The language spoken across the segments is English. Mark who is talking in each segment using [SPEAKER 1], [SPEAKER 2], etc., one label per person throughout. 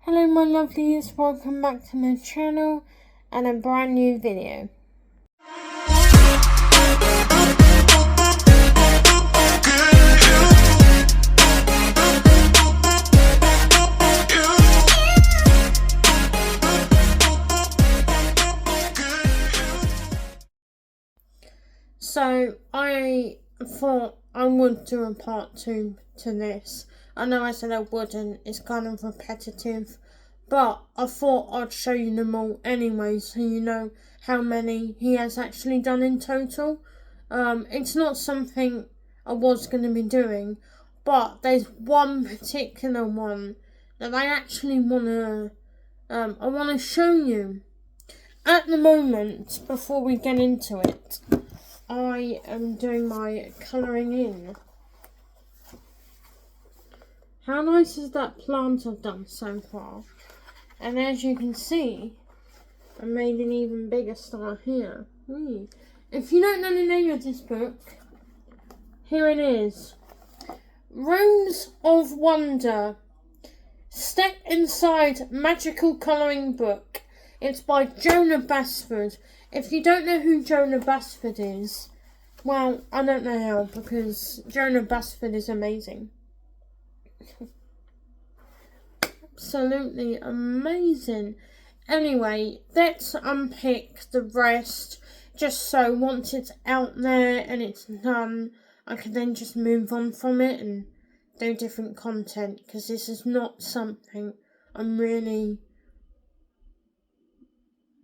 [SPEAKER 1] Hello my lovelies, welcome back to my channel and a brand new video. So I thought I would do a part 2 to this. I know I said I wouldn't, it's kind of repetitive, but I thought I'd show you them all anyway so you know how many he has actually done in total. It's not something I was going to be doing, but there's one particular one that I actually want to show you. At the moment, before we get into it, I am doing my colouring in. How nice is that plant I've done so far? And as you can see, I made an even bigger star here. If you don't know the name of this book, here it is. Runes of Wonder. Step inside magical colouring book. It's by Jonah Basford. If you don't know who Jonah Basford is, well, I don't know how, because Jonah Basford is amazing. Absolutely amazing. Anyway, let's unpick the rest, just so once it's out there and it's done, I can then just move on from it and do different content, because this is not something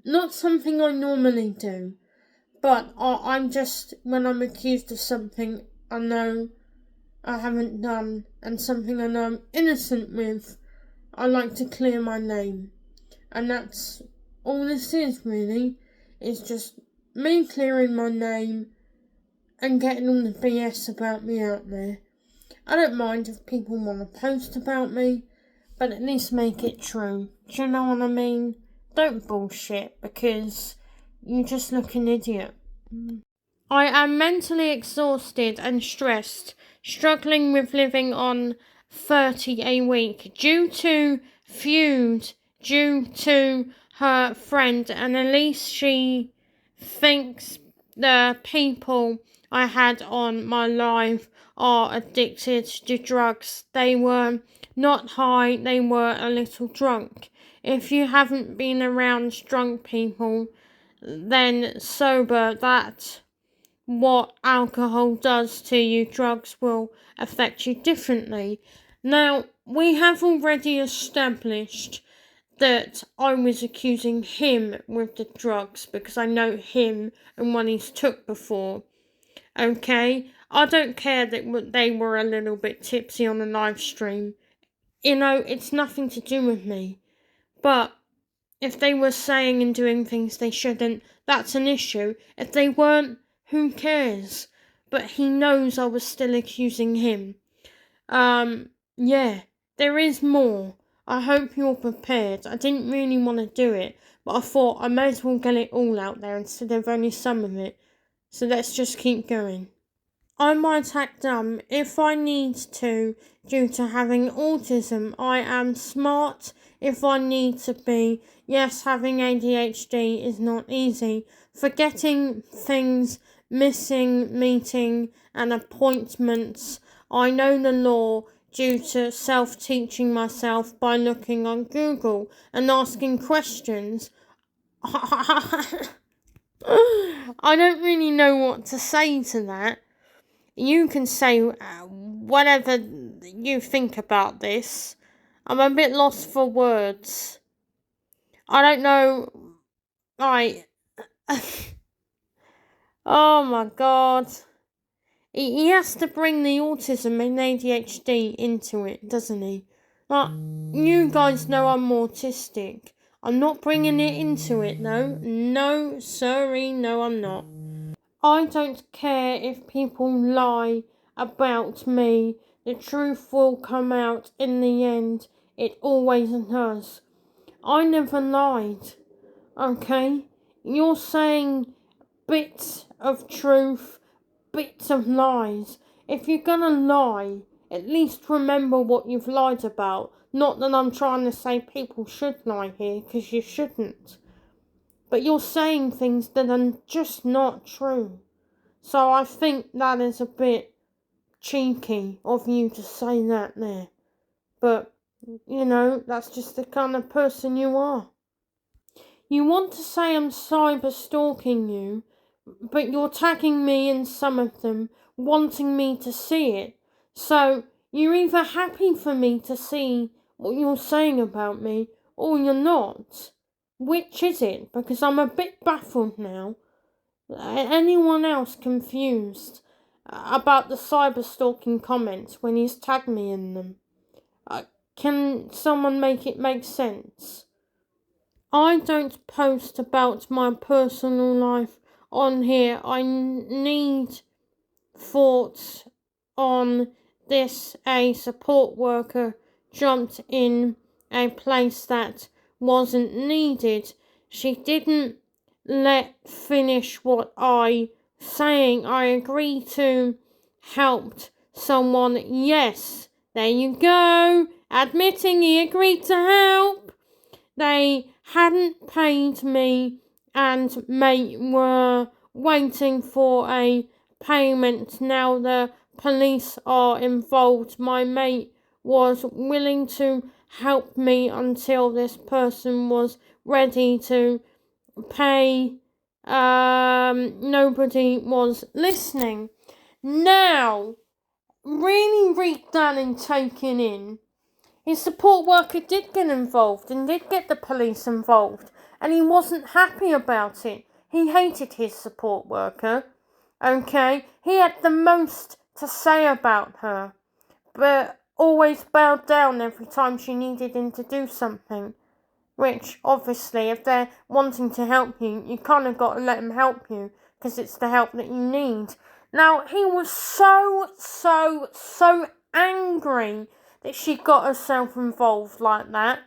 [SPEAKER 1] not something I normally do, but I'm just, when I'm accused of something I know I haven't done and something I know I'm innocent with, I like to clear my name. And that's all this is really, is just me clearing my name and getting all the BS about me out there. I don't mind if people want to post about me, but at least make it true. Do you know what I mean? Don't bullshit, because you just look an idiot. I am mentally exhausted and stressed, struggling with living on 30 a week due to feud due to her friend, and at least she thinks the people I had on my live are addicted to drugs. They were not high, they were a little drunk. If you haven't been around drunk people, then sober, that's what alcohol does to you. Drugs will affect you differently. Now, we have already established that I was accusing him with the drugs because I know him and what he's took before. Okay? I don't care that they were a little bit tipsy on the live stream. You know, it's nothing to do with me. But if they were saying and doing things they shouldn't, that's an issue. If they weren't, who cares? But he knows I was still accusing him. Yeah, there is more. I hope you're prepared. I didn't really want to do it, but I thought I may as well get it all out there instead of only some of it. So let's just keep going. I might act dumb if I need to due to having autism. I am smart if I need to be. Yes, having ADHD is not easy. Forgetting things, missing meeting and appointments. I know the law due to self-teaching myself by looking on Google and asking questions. I don't really know what to say to that. You can say whatever you think about this. I'm a bit lost for words. I don't know. Oh my god. He has to bring the autism and ADHD into it, doesn't he? Like, you guys know I'm autistic. I'm not bringing it into it, no. No, sorry, no I'm not. I don't care if people lie about me. The truth will come out in the end. It always does. I never lied. Okay? You're saying bits of truth, bits of lies. If you're gonna lie, at least remember what you've lied about. Not that I'm trying to say people should lie here, because you shouldn't. But you're saying things that are just not true. So I think that is a bit cheeky of you to say that there. But, that's just the kind of person you are. You want to say I'm cyber stalking you, but you're tagging me in some of them, wanting me to see it. So you're either happy for me to see what you're saying about me, or you're not. Which is it? Because I'm a bit baffled now. Anyone else confused about the cyber stalking comments when he's tagged me in them? Can someone make it make sense? I don't post about my personal life on here. I need thoughts on this. A support worker jumped in a place that wasn't needed. She didn't let finish what I saying. I agree to helped someone. Yes, there you go. Admitting he agreed to help. They hadn't paid me and were waiting for a payment. Now the police are involved. My mate was willing to help me until this person was ready to pay. Nobody was listening. Now, really read that and taking in. His support worker did get involved and did get the police involved, and he wasn't happy about it. He hated his support worker, okay? He had the most to say about her, but always bowed down every time she needed him to do something. Which, obviously, if they're wanting to help you, you kind of got to let them help you, because it's the help that you need. Now, he was so angry that she got herself involved like that.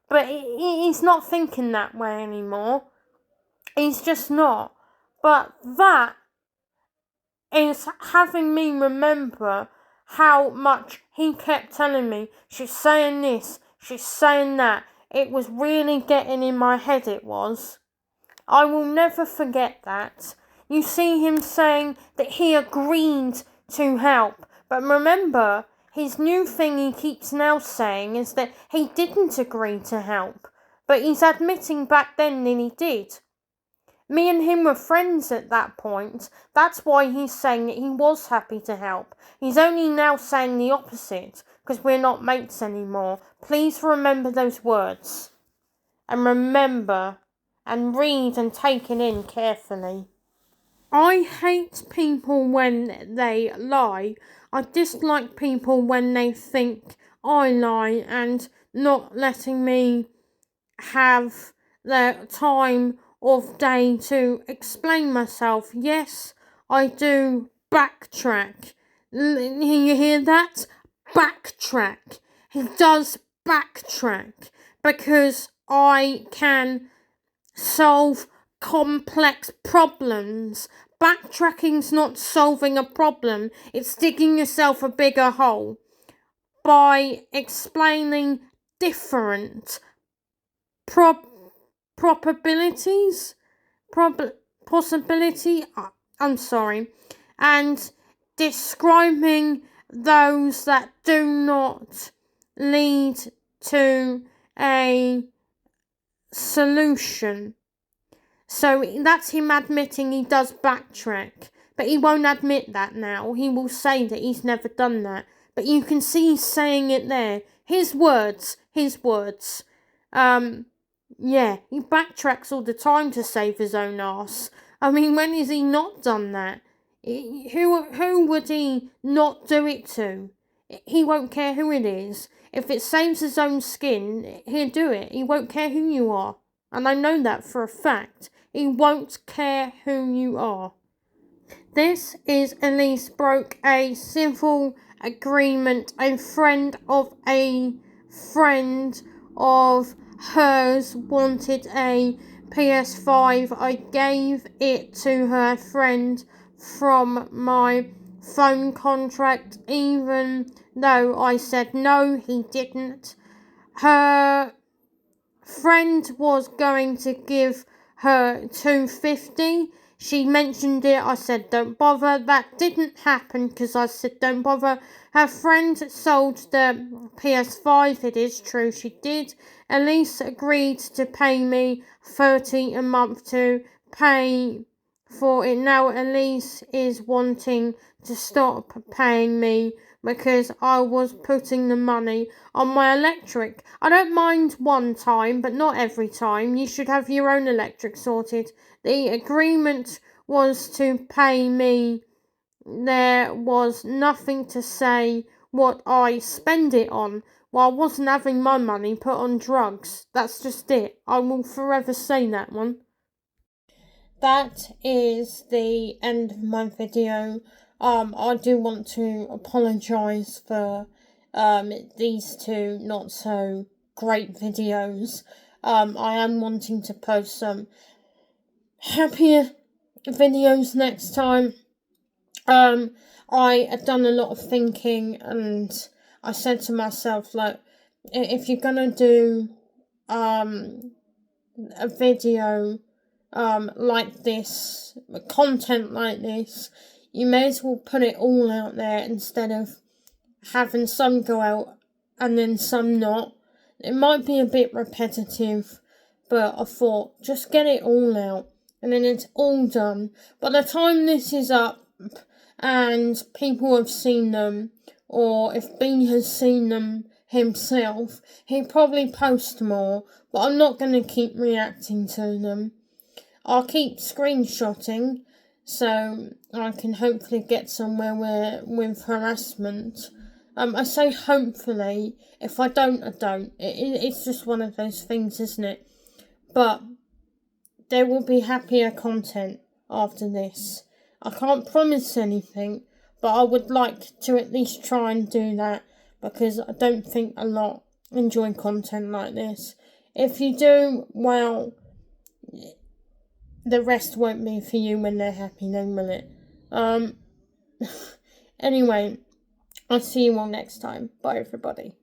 [SPEAKER 1] But he's not thinking that way anymore. He's just not. But that is having me remember how much he kept telling me, she's saying this, she's saying that. It was really getting in my head, it was. I will never forget that. You see him saying that he agreed to help. But remember, his new thing he keeps now saying is that he didn't agree to help. But he's admitting back then that he did. Me and him were friends at that point. That's why he's saying that he was happy to help. He's only now saying the opposite, because we're not mates anymore. Please remember those words. And remember, and read and take it in carefully. I hate people when they lie. I dislike people when they think I lie and not letting me have the time of day to explain myself. Yes, I do backtrack. You hear that? Backtrack. He does backtrack because I can solve complex problems. Backtracking's not solving a problem, it's digging yourself a bigger hole by explaining different possibility, and describing those that do not lead to a solution. So that's him admitting he does backtrack, but he won't admit that now. He will say that he's never done that, but you can see he's saying it there. His words. Yeah, he backtracks all the time to save his own arse. I mean, when has he not done that? Who would he not do it to? He won't care who it is. If it saves his own skin, he'll do it. He won't care who you are. And I know that for a fact. He won't care who you are. This is Elise broke a civil agreement. A friend of hers wanted a ps5. I gave it to her friend from my phone contract, even though I said no, he didn't. her friend was going to give her $250. She mentioned it. I said don't bother. That didn't happen because I said don't bother. Her friend sold the ps5. It is true, she did. Elise agreed to pay me $30 a month to pay for it. Now Elise is wanting to stop paying me because I was putting the money on my electric. I don't mind one time, but not every time. You should have your own electric sorted. The agreement was to pay me. There was nothing to say what I spend it on. Well, I wasn't having my money put on drugs. That's just it. I will forever say that one. That is the end of my video. I do want to apologise for these two not so great videos. I am wanting to post some happier videos next time. I had done a lot of thinking, and I said to myself, like, if you're gonna do a video like this, content like this, you may as well put it all out there instead of having some go out and then some not. It might be a bit repetitive, but I thought just get it all out and then it's all done. By the time this is up and people have seen them, or if B has seen them himself, he'll probably post more, but I'm not going to keep reacting to them. I'll keep screenshotting so I can hopefully get somewhere with harassment. I say hopefully. If I don't, I don't. It's just one of those things, isn't it? But there will be happier content after this. I can't promise anything, but I would like to at least try and do that, because I don't think a lot enjoy content like this. If you do, well, the rest won't be for you when they're happy then, will it? Anyway, I'll see you all next time. Bye, everybody.